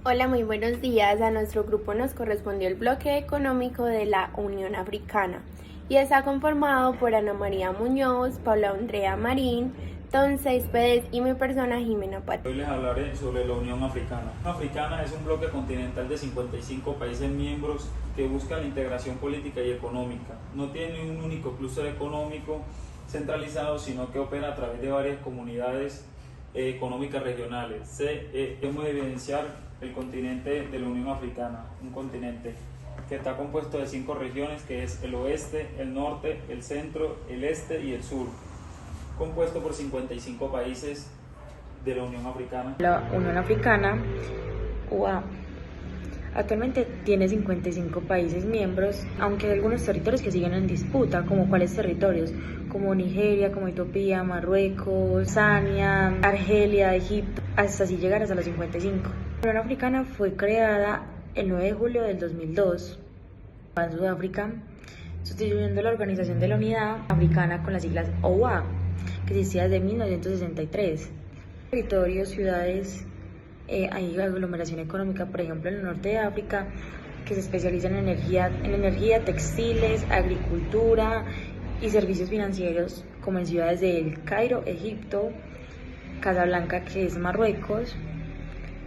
Hola, muy buenos días. A nuestro grupo nos correspondió el bloque económico de la Unión Africana y está conformado por Ana María Muñoz, Paula Andrea Marín, Don Céspedes y mi persona Jimena Pat. Hoy les hablaré sobre la Unión Africana. La Unión Africana es un bloque continental de 55 países miembros que busca la integración política y económica. No tiene un único clúster económico centralizado, sino que opera a través de varias comunidades económicas regionales. Debemos evidenciar el continente de la Unión Africana, un continente que está compuesto de 5 regiones, que es el oeste, el norte, el centro, el este y el sur, compuesto por 55 países de la Unión Africana. La Unión Africana, UA, actualmente tiene 55 países miembros, aunque hay algunos territorios que siguen en disputa, como cuáles territorios, como Nigeria, como Etiopía, Marruecos, Tanzania, Argelia, Egipto, hasta así llegar hasta los 55. La Unión Africana fue creada el 9 de julio del 2002 en Sudáfrica, sustituyendo la Organización de la Unidad Africana con las siglas OUA, que existía desde 1963. Territorios, ciudades, hay aglomeración económica, por ejemplo, en el norte de África, que se especializan en energía, textiles, agricultura y servicios financieros, como en ciudades de El Cairo, Egipto, Casablanca, que es Marruecos.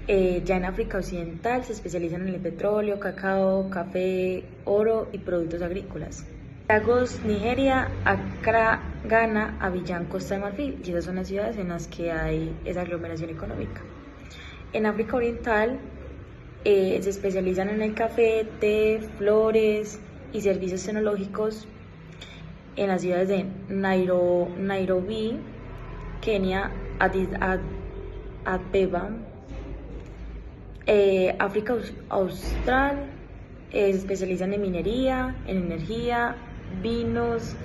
Ya en África Occidental se especializan en el petróleo, cacao, café, oro y productos agrícolas. Lagos, Nigeria, Accra, Ghana, Abiyán, Costa de Marfil, y esas son las ciudades en las que hay esa aglomeración económica. En África Oriental se especializan en el café, té, flores y servicios tecnológicos en las ciudades de Nairobi, Kenia, Addis Abeba. África Austral se especializan en minería, en energía, vinos,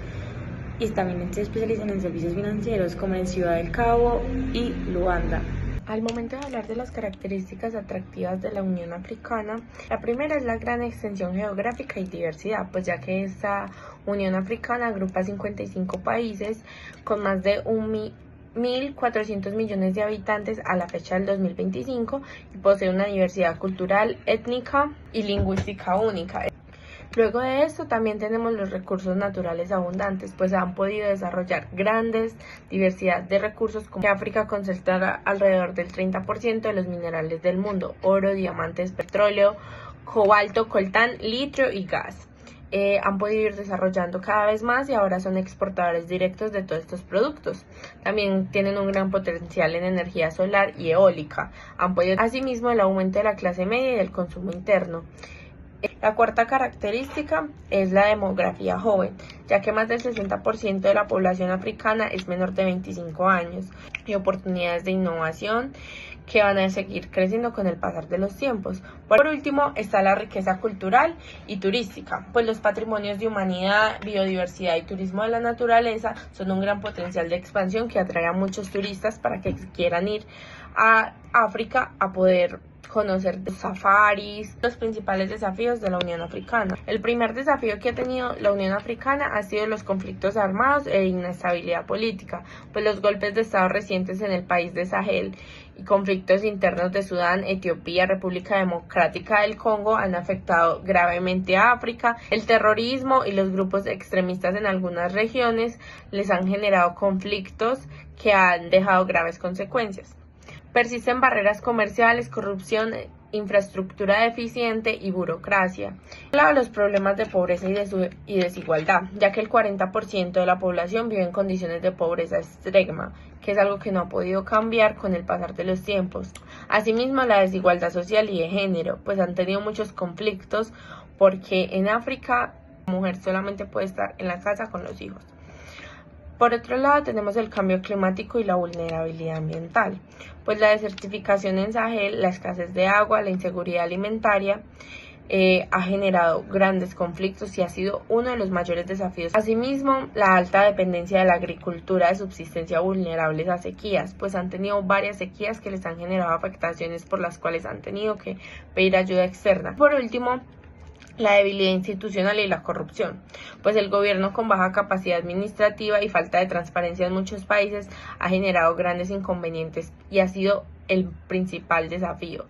y también se especializan en servicios financieros como en Ciudad del Cabo y Luanda. Al momento de hablar de las características atractivas de la Unión Africana, la primera es la gran extensión geográfica y diversidad, pues ya que esta Unión Africana agrupa 55 países con más de 1.400 millones de habitantes a la fecha del 2025 y posee una diversidad cultural, étnica y lingüística única. Luego de esto también tenemos los recursos naturales abundantes, pues han podido desarrollar grandes diversidad de recursos, como África concentra alrededor del 30% de los minerales del mundo: oro, diamantes, petróleo, cobalto, coltán, litio y gas. Han podido ir desarrollando cada vez más y ahora son exportadores directos de todos estos productos. También tienen un gran potencial en energía solar y eólica. Han podido, asimismo, el aumento de la clase media y del consumo interno. La cuarta característica es la demografía joven, ya que más del 60% de la población africana es menor de 25 años, y oportunidades de innovación que van a seguir creciendo con el pasar de los tiempos. Por último, está la riqueza cultural y turística, pues los patrimonios de humanidad, biodiversidad y turismo de la naturaleza son un gran potencial de expansión que atrae a muchos turistas para que quieran ir a África a poder conocer de safaris. Los principales desafíos de la Unión Africana. El primer desafío que ha tenido la Unión Africana ha sido los conflictos armados e inestabilidad política, pues los golpes de estado recientes en el país de Sahel y conflictos internos de Sudán, Etiopía, República Democrática del Congo han afectado gravemente a África. El terrorismo y los grupos extremistas en algunas regiones les han generado conflictos que han dejado graves consecuencias. Persisten barreras comerciales, corrupción, infraestructura deficiente y burocracia. Claro, los problemas de pobreza y desigualdad, ya que el 40% de la población vive en condiciones de pobreza extrema, que es algo que no ha podido cambiar con el pasar de los tiempos. Asimismo, la desigualdad social y de género, pues han tenido muchos conflictos, porque en África la mujer solamente puede estar en la casa con los hijos. Por otro lado, tenemos el cambio climático y la vulnerabilidad ambiental, pues la desertificación en Sahel, la escasez de agua, la inseguridad alimentaria ha generado grandes conflictos y ha sido uno de los mayores desafíos. Asimismo, la alta dependencia de la agricultura de subsistencia vulnerables a sequías, pues han tenido varias sequías que les han generado afectaciones por las cuales han tenido que pedir ayuda externa. Por último, la debilidad institucional y la corrupción, pues el gobierno con baja capacidad administrativa y falta de transparencia en muchos países ha generado grandes inconvenientes y ha sido el principal desafío.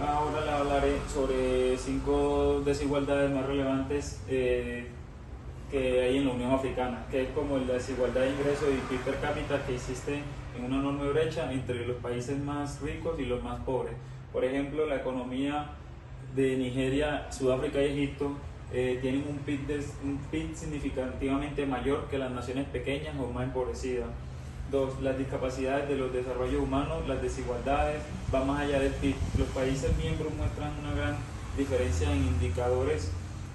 Ahora le hablaré sobre 5 desigualdades más relevantes que hay en la Unión Africana, que es como la desigualdad de ingresos y PIB per cápita, que existe en una enorme brecha entre los países más ricos y los más pobres. Por ejemplo, la economía de Nigeria, Sudáfrica y Egipto tienen un PIB significativamente mayor que las naciones pequeñas o más empobrecidas. 2. Las discapacidades de los desarrollos humanos, las desigualdades van más allá del PIB. Los países miembros muestran una gran diferencia en indicadores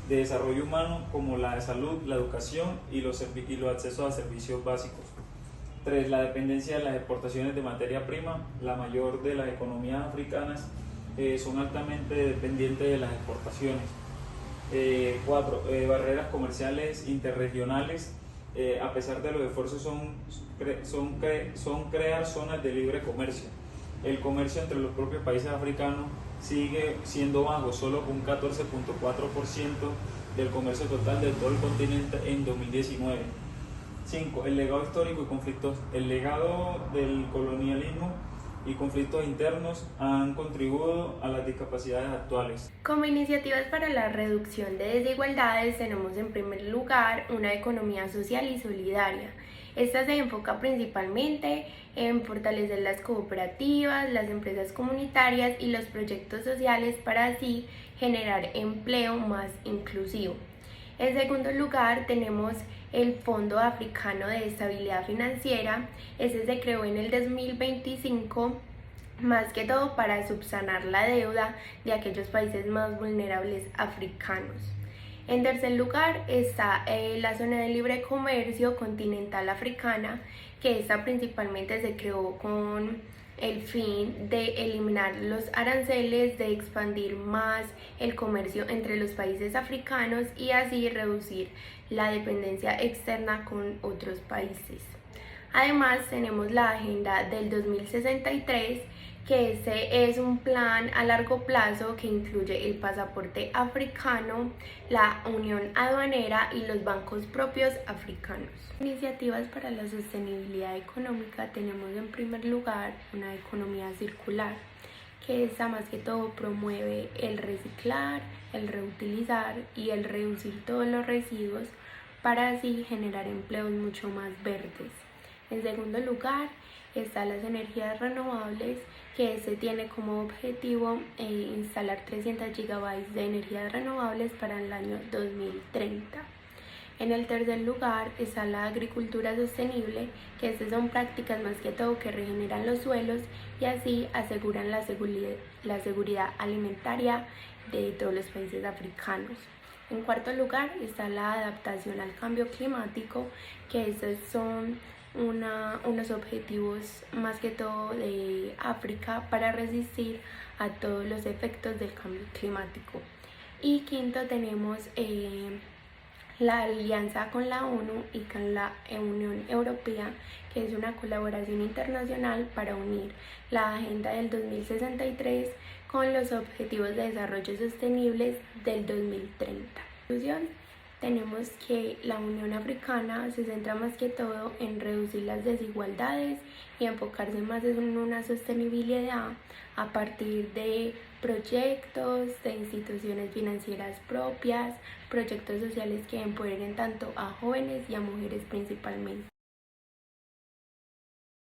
de desarrollo humano como la de salud, la educación y los accesos a servicios básicos. 3. La dependencia de las exportaciones de materia prima. La mayor de las economías africanas son altamente dependientes de las exportaciones. 4. Barreras comerciales interregionales. A pesar de los esfuerzos son crear zonas de libre comercio. El comercio entre los propios países africanos sigue siendo bajo, solo un 14.4% del comercio total de todo el continente en 2019. 5. El legado histórico y conflictos. El legado del colonialismo y conflictos internos han contribuido a las discapacidades actuales. Como iniciativas para la reducción de desigualdades tenemos en primer lugar una economía social y solidaria. Esta se enfoca principalmente en fortalecer las cooperativas, las empresas comunitarias y los proyectos sociales para así generar empleo más inclusivo. En segundo lugar tenemos el Fondo Africano de Estabilidad Financiera. Este se creó en el 2025 más que todo para subsanar la deuda de aquellos países más vulnerables africanos. En tercer lugar está la zona de libre comercio continental africana, que esta principalmente se creó con el fin de eliminar los aranceles, de expandir más el comercio entre los países africanos y así reducir la dependencia externa con otros países. Además tenemos la Agenda del 2063, que este es un plan a largo plazo que incluye el pasaporte africano, la unión aduanera y los bancos propios africanos. Iniciativas para la sostenibilidad económica tenemos en primer lugar una economía circular, que esta más que todo promueve el reciclar, el reutilizar y el reducir todos los residuos para así generar empleos mucho más verdes. En segundo lugar están las energías renovables, que se tiene como objetivo instalar 300 gigabytes de energías renovables para el año 2030. En el tercer lugar está la agricultura sostenible, que estas son prácticas más que todo que regeneran los suelos y así aseguran la seguridad alimentaria de todos los países africanos. En cuarto lugar está la adaptación al cambio climático, que estos son unos objetivos más que todo de África para resistir a todos los efectos del cambio climático. Y quinto tenemos la alianza con la ONU y con la Unión Europea, que es una colaboración internacional para unir la Agenda del 2063 con los Objetivos de Desarrollo Sostenibles del 2030. En conclusión, tenemos que la Unión Africana se centra más que todo en reducir las desigualdades y enfocarse más en una sostenibilidad a partir de proyectos, de instituciones financieras propias, proyectos sociales que empoderen tanto a jóvenes y a mujeres principalmente.